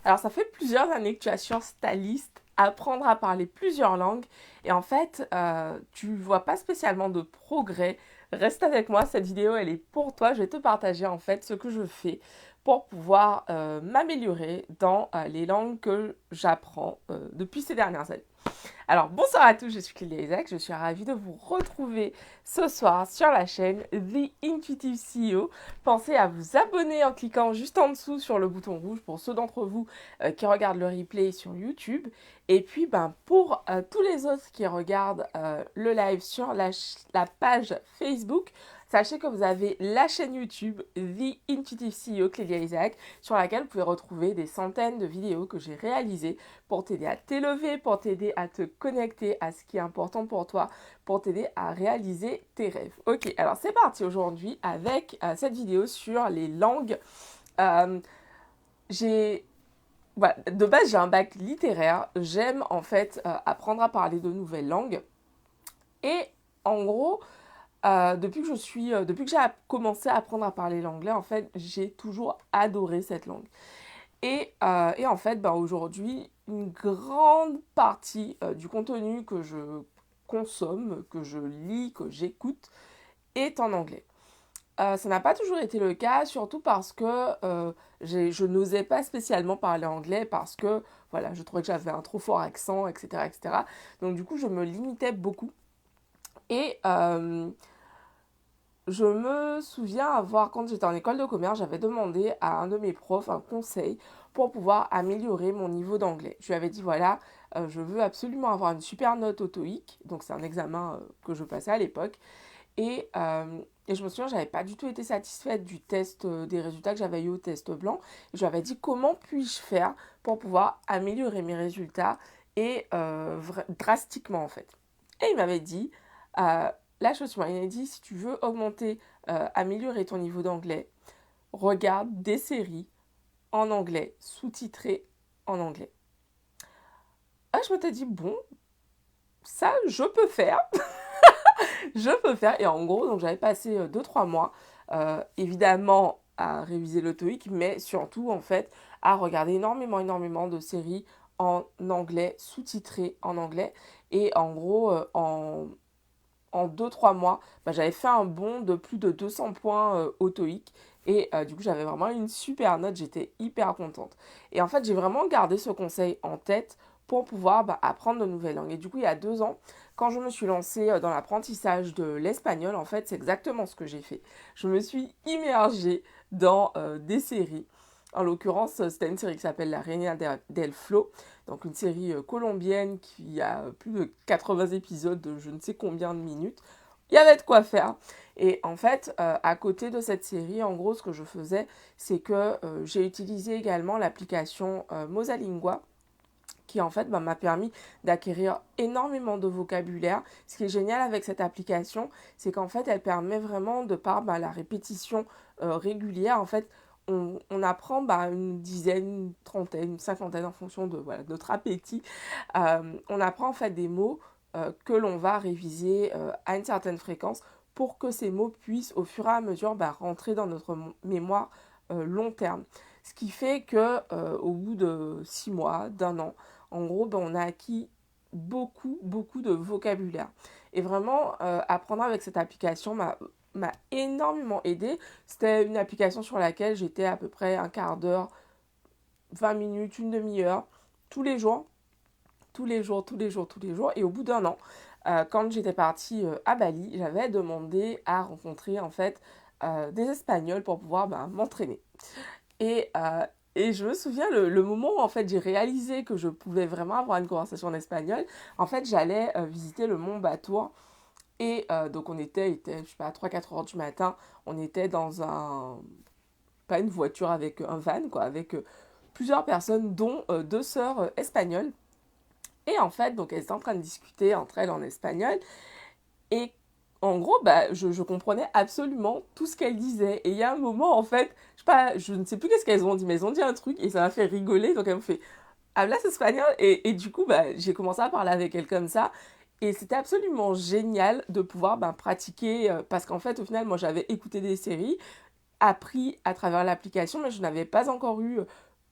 Alors, ça fait plusieurs années que tu as sur ta liste apprendre à parler plusieurs langues et en fait, tu vois pas spécialement de progrès. Reste avec moi, cette vidéo, elle est pour toi. Je vais te partager en fait ce que je fais pour pouvoir m'améliorer dans les langues que j'apprends depuis ces dernières années. Alors, bonsoir à tous, je suis Clélia Isaac, je suis ravie de vous retrouver ce soir sur la chaîne The Intuitive CEO. Pensez à vous abonner en cliquant juste en dessous sur le bouton rouge pour ceux d'entre vous qui regardent le replay sur YouTube. Et puis, pour tous les autres qui regardent le live sur la page Facebook, sachez que vous avez la chaîne YouTube The Intuitive CEO Clélia Isaac sur laquelle vous pouvez retrouver des centaines de vidéos que j'ai réalisées pour t'aider à t'élever, pour t'aider à te connecter à ce qui est important pour toi, pour t'aider à réaliser tes rêves. Ok, alors c'est parti aujourd'hui avec cette vidéo sur les langues. Euh, j'ai voilà, de base, j'ai un bac littéraire. J'aime en fait apprendre à parler de nouvelles langues. Et en gros, depuis que j'ai commencé à apprendre à parler l'anglais, en fait, j'ai toujours adoré cette langue. Et en fait, aujourd'hui, une grande partie du contenu que je consomme, que je lis, que j'écoute, est en anglais. Ça n'a pas toujours été le cas, surtout parce que je n'osais pas spécialement parler anglais parce que voilà, je trouvais que j'avais un trop fort accent, etc., etc. Donc du coup, je me limitais beaucoup. Et je me souviens avoir, quand j'étais en école de commerce, j'avais demandé à un de mes profs un conseil pour pouvoir améliorer mon niveau d'anglais. Je lui avais dit, voilà, je veux absolument avoir une super note au TOEIC, donc c'est un examen que je passais à l'époque, et je me souviens, j'avais pas du tout été satisfaite du test, des résultats que j'avais eu au test blanc. Et je lui avais dit, comment puis-je faire pour pouvoir améliorer mes résultats et drastiquement en fait. Et il m'avait dit, euh, la chose suivante, il m'a dit, si tu veux augmenter, améliorer ton niveau d'anglais, regarde des séries en anglais, sous-titrées en anglais. Ah, je m'étais dit, bon, ça, je peux faire. Je peux faire. Et en gros, donc j'avais passé 2-3 mois, évidemment, à réviser le TOEIC, mais surtout, en fait, à regarder énormément de séries en anglais, sous-titrées en anglais. Et en gros, en 2-3 mois, j'avais fait un bond de plus de 200 points au TOEIC. Et du coup, j'avais vraiment une super note, j'étais hyper contente. Et en fait, j'ai vraiment gardé ce conseil en tête pour pouvoir apprendre de nouvelles langues. Et du coup, il y a 2 ans, quand je me suis lancée dans l'apprentissage de l'espagnol, en fait, c'est exactement ce que j'ai fait. Je me suis immergée dans des séries. En l'occurrence, c'était une série qui s'appelle La Reina del Flow, donc une série colombienne qui a plus de 80 épisodes de je ne sais combien de minutes. Il y avait de quoi faire. Et en fait, à côté de cette série, en gros, ce que je faisais, c'est que j'ai utilisé également l'application Mosalingua, qui en fait m'a permis d'acquérir énormément de vocabulaire. Ce qui est génial avec cette application, c'est qu'en fait, elle permet vraiment, de par la répétition régulière, en fait, on apprend une dizaine, une trentaine, une cinquantaine en fonction de voilà, notre appétit. On apprend en fait des mots que l'on va réviser à une certaine fréquence pour que ces mots puissent au fur et à mesure rentrer dans notre mémoire long terme. Ce qui fait que au bout de 6 mois, d'un an, en gros, on a acquis beaucoup de vocabulaire. Et vraiment, apprendre avec cette application m'a énormément aidé. C'était une application sur laquelle j'étais à peu près un quart d'heure, 20 minutes, une demi-heure, tous les jours, tous les jours, tous les jours, tous les jours. Et au bout d'un an, quand j'étais partie à Bali, j'avais demandé à rencontrer en fait des Espagnols pour pouvoir m'entraîner. Et, euh, et je me souviens le moment où en fait j'ai réalisé que je pouvais vraiment avoir une conversation en espagnol. En fait, j'allais visiter le Mont Batour. Et donc on était, je sais pas, à 3-4 heures du matin. On était dans pas une voiture, avec un van, quoi, avec plusieurs personnes, dont 2 sœurs espagnoles. Et en fait, donc elles étaient en train de discuter entre elles en espagnol. Et en gros, je comprenais absolument tout ce qu'elles disaient. Et il y a un moment, en fait, je ne sais plus qu'est-ce qu'elles ont dit, mais elles ont dit un truc et ça m'a fait rigoler. Donc elles m'ont fait hablas espagnol. Et du coup, j'ai commencé à parler avec elles comme ça. Et c'était absolument génial de pouvoir pratiquer. Parce qu'en fait, au final, moi, j'avais écouté des séries, appris à travers l'application, mais je n'avais pas encore eu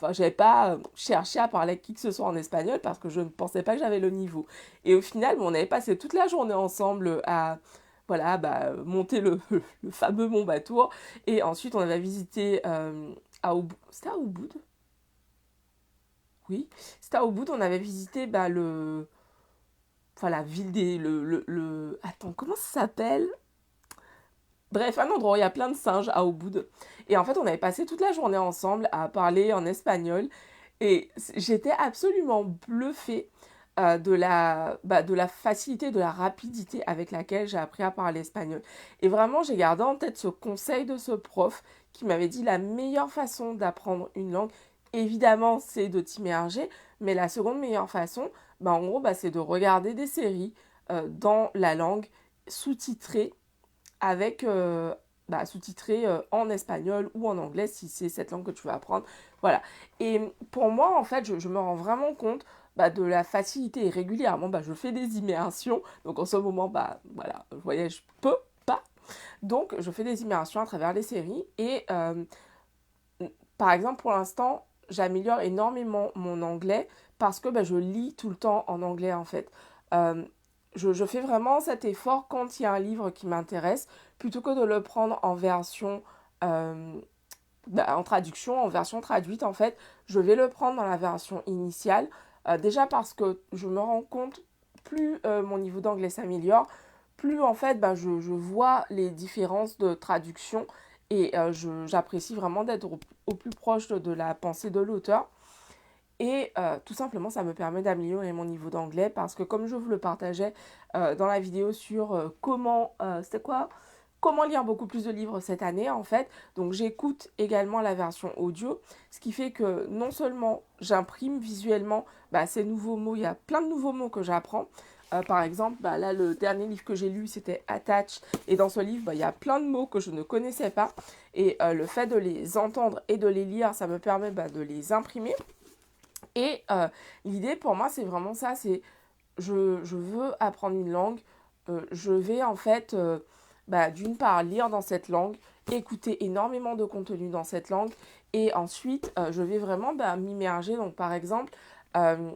enfin, j'avais pas cherché à parler avec qui que ce soit en espagnol parce que je ne pensais pas que j'avais le niveau. Et au final, bon, on avait passé toute la journée ensemble à voilà, bah, monter le fameux Mont Batour. Et ensuite, on avait visité c'était à Ubud? Oui, c'était à Ubud. On avait visité bah, enfin, la ville des... Attends, comment ça s'appelle? Bref, un endroit où il y a plein de singes à Ubud. Et en fait, on avait passé toute la journée ensemble à parler en espagnol. Et j'étais absolument bluffée de la facilité, de la rapidité avec laquelle j'ai appris à parler espagnol. Et vraiment, j'ai gardé en tête ce conseil de ce prof qui m'avait dit la meilleure façon d'apprendre une langue, évidemment, c'est de t'immerger, mais la seconde meilleure façon, bah, en gros, bah, c'est de regarder des séries dans la langue sous-titrée avec bah, sous-titré en espagnol ou en anglais si c'est cette langue que tu veux apprendre. Voilà. Et pour moi, en fait, je me rends vraiment compte bah, de la facilité et régulièrement, bah, je fais des immersions. Donc en ce moment, bah, voilà, je voyage peu, pas. Donc je fais des immersions à travers les séries. Et par exemple, pour l'instant, j'améliore énormément mon anglais parce que bah, je lis tout le temps en anglais en fait. Euh, je fais vraiment cet effort quand il y a un livre qui m'intéresse, plutôt que de le prendre en version, euh, bah, en traduction, en version traduite en fait, je vais le prendre dans la version initiale. Déjà parce que je me rends compte, plus mon niveau d'anglais s'améliore, plus en fait bah, je vois les différences de traduction et j'apprécie vraiment d'être au plus proche de la pensée de l'auteur. Et tout simplement, ça me permet d'améliorer mon niveau d'anglais parce que comme je vous le partageais dans la vidéo sur c'était quoi? Comment lire beaucoup plus de livres cette année en fait. Donc j'écoute également la version audio, ce qui fait que non seulement j'imprime visuellement bah, ces nouveaux mots, il y a plein de nouveaux mots que j'apprends. Par exemple, bah, là le dernier livre que j'ai lu c'était Attach et dans ce livre bah, il y a plein de mots que je ne connaissais pas et le fait de les entendre et de les lire ça me permet bah, de les imprimer. Et l'idée pour moi, c'est vraiment ça, c'est je veux apprendre une langue, je vais en fait, bah, d'une part, lire dans cette langue, écouter énormément de contenu dans cette langue, et ensuite, je vais vraiment bah, m'immerger. Donc, par exemple, euh,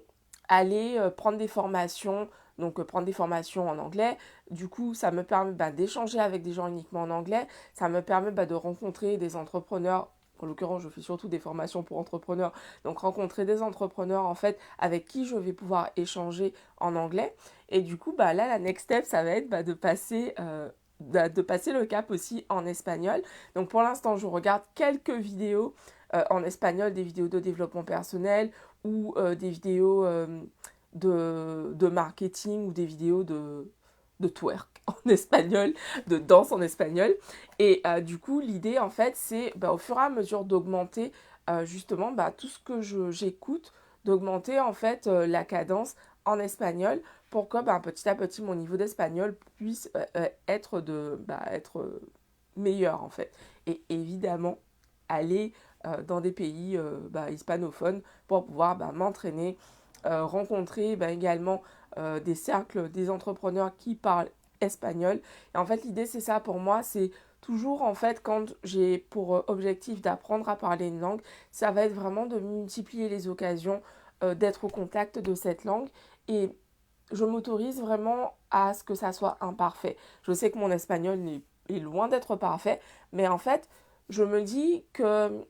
aller prendre des formations, donc prendre des formations en anglais. Du coup, ça me permet bah, d'échanger avec des gens uniquement en anglais, ça me permet bah, de rencontrer des entrepreneurs. En l'occurrence, je fais surtout des formations pour entrepreneurs. Donc, rencontrer des entrepreneurs, en fait, avec qui je vais pouvoir échanger en anglais. Et du coup, bah, là, la next step, ça va être bah, de passer le cap aussi en espagnol. Donc, pour l'instant, je regarde quelques vidéos en espagnol, des vidéos de développement personnel ou des vidéos de marketing ou des vidéos de twerk en espagnol, de danse en espagnol. Et du coup, l'idée, en fait, c'est bah, au fur et à mesure d'augmenter justement bah, tout ce que j'écoute, d'augmenter en fait la cadence en espagnol pour que bah, petit à petit mon niveau d'espagnol puisse être meilleur en fait. Et évidemment, aller dans des pays bah, hispanophones pour pouvoir bah, m'entraîner, rencontrer bah, également des cercles, des entrepreneurs qui parlent espagnol. Et en fait, l'idée, c'est ça pour moi, c'est toujours en fait quand j'ai pour objectif d'apprendre à parler une langue, ça va être vraiment de multiplier les occasions d'être au contact de cette langue et je m'autorise vraiment à ce que ça soit imparfait. Je sais que mon espagnol est loin d'être parfait, mais en fait, je me dis que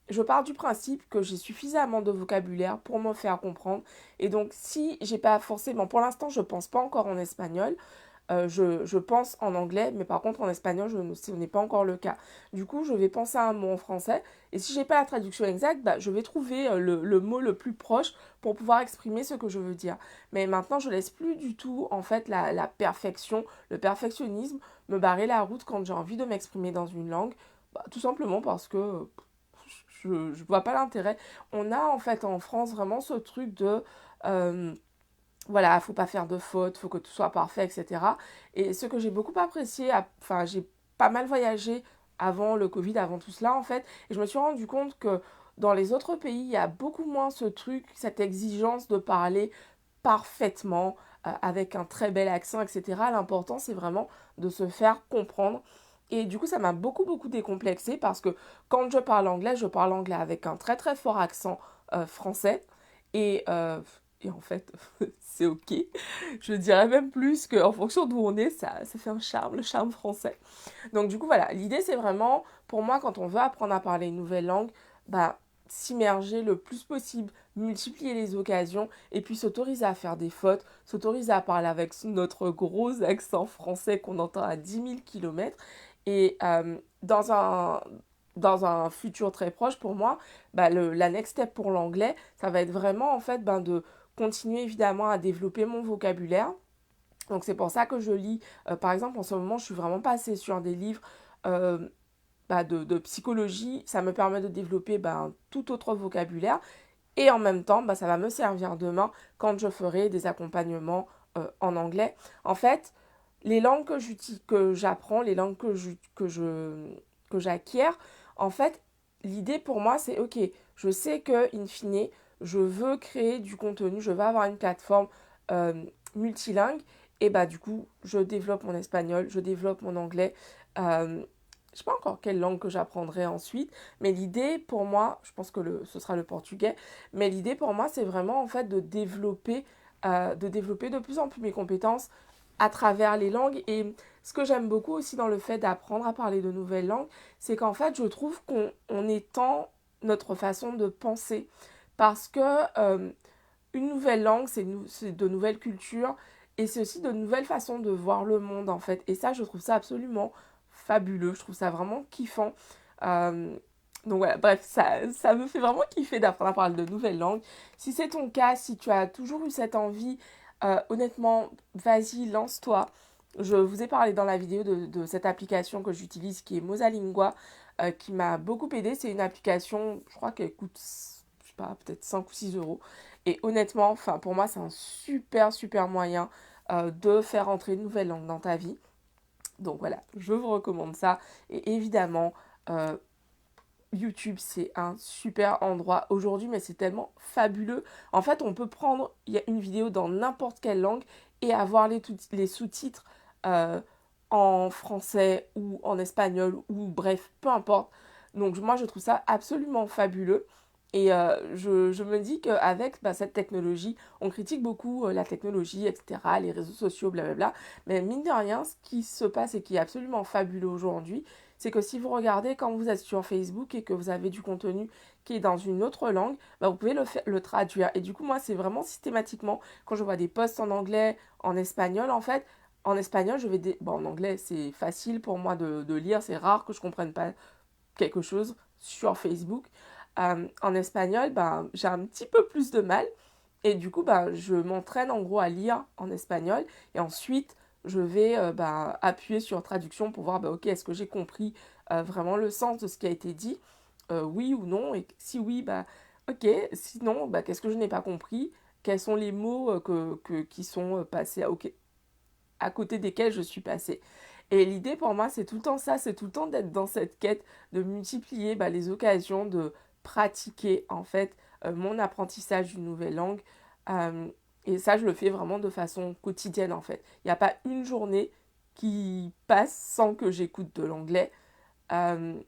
je pars du principe que j'ai suffisamment de vocabulaire pour me faire comprendre. Et donc, si j'ai pas forcément, pour l'instant, je pense pas encore en espagnol, je pense en anglais, mais par contre en espagnol, ce n'est pas encore le cas. Du coup, je vais penser à un mot en français, et si j'ai pas la traduction exacte, bah, je vais trouver le mot le plus proche pour pouvoir exprimer ce que je veux dire. Mais maintenant, je laisse plus du tout, en fait, la perfection, le perfectionnisme, me barrer la route quand j'ai envie de m'exprimer dans une langue, bah, tout simplement parce que je vois pas l'intérêt. On a, en fait, en France, vraiment ce truc de... euh, voilà, faut pas faire de fautes, faut que tout soit parfait, etc. Et ce que j'ai beaucoup apprécié, enfin, j'ai pas mal voyagé avant le Covid, avant tout cela, en fait, et je me suis rendu compte que dans les autres pays, il y a beaucoup moins ce truc, cette exigence de parler parfaitement, avec un très bel accent, etc. L'important, c'est vraiment de se faire comprendre. Et du coup, ça m'a beaucoup décomplexée parce que quand je parle anglais avec un très très fort accent français. Et, euh, et en fait, c'est ok. Je dirais même plus qu'en fonction d'où on est, ça fait un charme, le charme français. Donc du coup, voilà, l'idée c'est vraiment, pour moi, quand on veut apprendre à parler une nouvelle langue, bah, s'immerger le plus possible, multiplier les occasions, et puis s'autoriser à faire des fautes, s'autoriser à parler avec notre gros accent français qu'on entend à 10 000 kilomètres. Et dans un futur très proche, pour moi, bah, la next step pour l'anglais, ça va être vraiment en fait ben, de continuer évidemment à développer mon vocabulaire. Donc c'est pour ça que je lis, par exemple en ce moment je suis vraiment passée sur des livres euh, bah, de psychologie, ça me permet de développer bah, un tout autre vocabulaire et en même temps bah, ça va me servir demain quand je ferai des accompagnements en anglais. En fait, les langues que j'apprends, les langues que j'acquiers, en fait, l'idée pour moi c'est ok, je sais que in fine, je veux créer du contenu, je veux avoir une plateforme multilingue et bah du coup, je développe mon espagnol, je développe mon anglais. Je sais pas encore quelle langue que j'apprendrai ensuite, mais l'idée pour moi, je pense que ce sera le portugais, mais l'idée pour moi, c'est vraiment en fait de développer de plus en plus mes compétences à travers les langues. Et ce que j'aime beaucoup aussi dans le fait d'apprendre à parler de nouvelles langues, c'est qu'en fait, je trouve qu'on étend notre façon de penser. Parce que une nouvelle langue, c'est de nouvelles cultures et c'est aussi de nouvelles façons de voir le monde en fait. Et ça, je trouve ça absolument fabuleux. Je trouve ça vraiment kiffant. Euh, donc voilà, bref, ça me fait vraiment kiffer d'apprendre à parler de nouvelles langues. Si c'est ton cas, si tu as toujours eu cette envie, honnêtement, vas-y, lance-toi. Je vous ai parlé dans la vidéo de cette application que j'utilise qui est Mosalingua, qui m'a beaucoup aidé. C'est une application, je crois qu'elle coûte, je sais pas, peut-être 5 ou 6 euros. Et honnêtement, enfin, pour moi, c'est un super moyen de faire entrer une nouvelle langue dans ta vie. Donc voilà, je vous recommande ça. Et évidemment, euh, YouTube, c'est un super endroit aujourd'hui, mais c'est tellement fabuleux. En fait, on peut prendre il y a une vidéo dans n'importe quelle langue et avoir les sous-titres euh, en français ou en espagnol ou bref, peu importe. Donc moi, je trouve ça absolument fabuleux. Et je me dis qu'avec bah, cette technologie, on critique beaucoup la technologie, etc., les réseaux sociaux, blablabla. Mais mine de rien, ce qui se passe et qui est absolument fabuleux aujourd'hui, c'est que si vous regardez quand vous êtes sur Facebook et que vous avez du contenu qui est dans une autre langue, bah, vous pouvez le traduire. Et du coup, moi, c'est vraiment systématiquement, quand je vois des posts en anglais, en espagnol, en fait, en espagnol, bon, en anglais, c'est facile pour moi de lire, c'est rare que je comprenne pas quelque chose sur Facebook. En espagnol, ben, j'ai un petit peu plus de mal. Et du coup, ben, je m'entraîne en gros à lire en espagnol. Et ensuite, je vais ben, appuyer sur traduction pour voir, ben, ok, est-ce que j'ai compris vraiment le sens de ce qui a été dit, oui ou non. Et si oui, ben, ok. Sinon, ben, qu'est-ce que je n'ai pas compris? Quels sont les mots qui sont passés à côté desquels je suis passée. Et l'idée pour moi, c'est tout le temps ça, c'est tout le temps d'être dans cette quête, de multiplier bah, les occasions de pratiquer en fait mon apprentissage d'une nouvelle langue. Euh, et ça, je le fais vraiment de façon quotidienne en fait. Il n'y a pas une journée qui passe sans que j'écoute de l'anglais. Euh,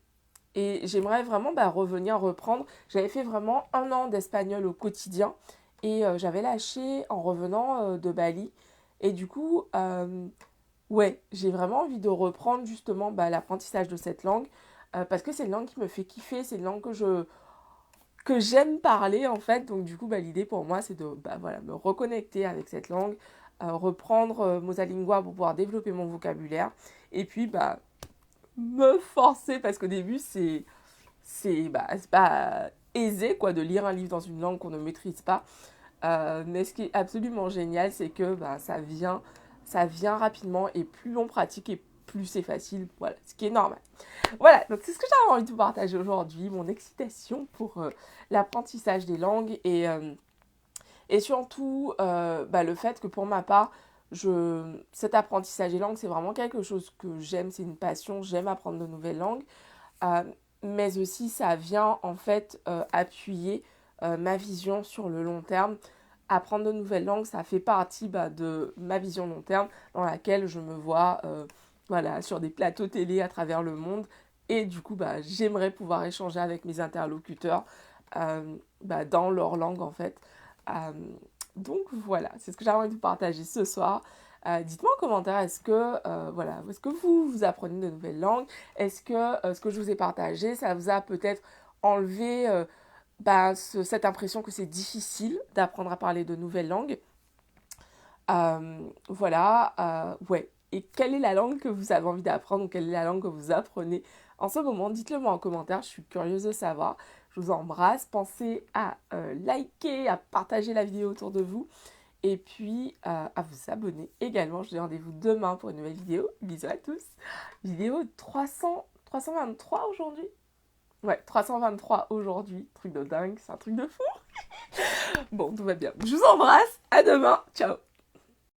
et j'aimerais vraiment bah, reprendre. J'avais fait vraiment 1 an d'espagnol au quotidien et j'avais lâché en revenant de Bali. Et du coup, ouais, j'ai vraiment envie de reprendre justement bah, l'apprentissage de cette langue parce que c'est une langue qui me fait kiffer, c'est une langue que j'aime parler en fait. Donc du coup, bah, l'idée pour moi, c'est de bah, voilà, me reconnecter avec cette langue, reprendre Mosalingua pour pouvoir développer mon vocabulaire et puis bah, me forcer parce qu'au début, c'est pas aisé quoi, de lire un livre dans une langue qu'on ne maîtrise pas. Mais ce qui est absolument génial, c'est que bah, ça vient rapidement et plus on pratique et plus c'est facile. Voilà, ce qui est normal. Voilà, donc c'est ce que j'avais envie de vous partager aujourd'hui, mon excitation pour l'apprentissage des langues et surtout bah, le fait que pour ma part, cet apprentissage des langues, c'est vraiment quelque chose que j'aime, c'est une passion, j'aime apprendre de nouvelles langues. Euh, mais aussi ça vient en fait appuyer ma vision sur le long terme. Apprendre de nouvelles langues, ça fait partie bah, de ma vision long terme dans laquelle je me vois voilà, sur des plateaux télé à travers le monde. Et du coup, bah, j'aimerais pouvoir échanger avec mes interlocuteurs dans leur langue, en fait. Euh, donc voilà, c'est ce que j'aimerais vous partager ce soir. Dites-moi en commentaire, est-ce que vous apprenez de nouvelles langues? Est-ce que ce que je vous ai partagé, ça vous a peut-être enlevé cette impression que c'est difficile d'apprendre à parler de nouvelles langues? Ouais. Et quelle est la langue que vous avez envie d'apprendre ou quelle est la langue que vous apprenez en ce moment? Dites-le moi en commentaire, je suis curieuse de savoir. Je vous embrasse. Pensez à liker, à partager la vidéo autour de vous et puis à vous abonner également. Je vous dis rendez-vous demain pour une nouvelle vidéo. Bisous à tous. Vidéo 323 aujourd'hui. Ouais, 323 aujourd'hui. Truc de dingue, c'est un truc de fou. Bon, tout va bien. Je vous embrasse. À demain. Ciao.